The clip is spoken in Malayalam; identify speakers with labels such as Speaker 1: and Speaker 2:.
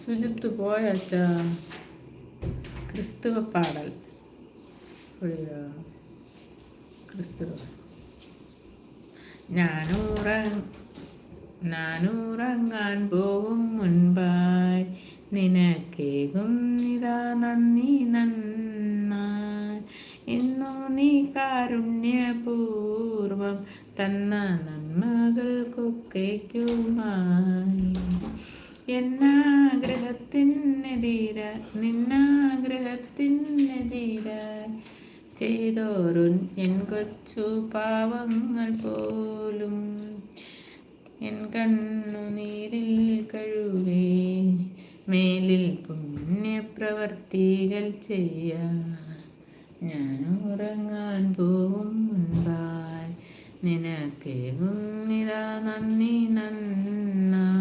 Speaker 1: സുജിത്ത് പോയച്ചാ ക്രിസ്തുവ പാടൽ ക്രിസ്തുവ ഞാനുറങ്ങാൻ പോകും മുൻപായി നിനക്കേകും നിതാ നന്ദി നന്നായി. ഇന്നു നീ കാരുണ്യപൂർവം തന്ന നന്മകൾക്കൊക്കെയുമായി നിന്നാഗ്രഹത്തിനെതിരായി ചെയ്തോറും എൻ കൊച്ചു പാവങ്ങൾ പോലും എൻ കണ്ണുനീരിൽ കഴുകേ മേലിൽ പുണ്യപ്രവർത്തികൾ ചെയ്യാൻ ഞാൻ ഉറങ്ങാൻ പോകും മുൻപായി നിനക്കേകും നിതാ നന്ദി നന്നായി.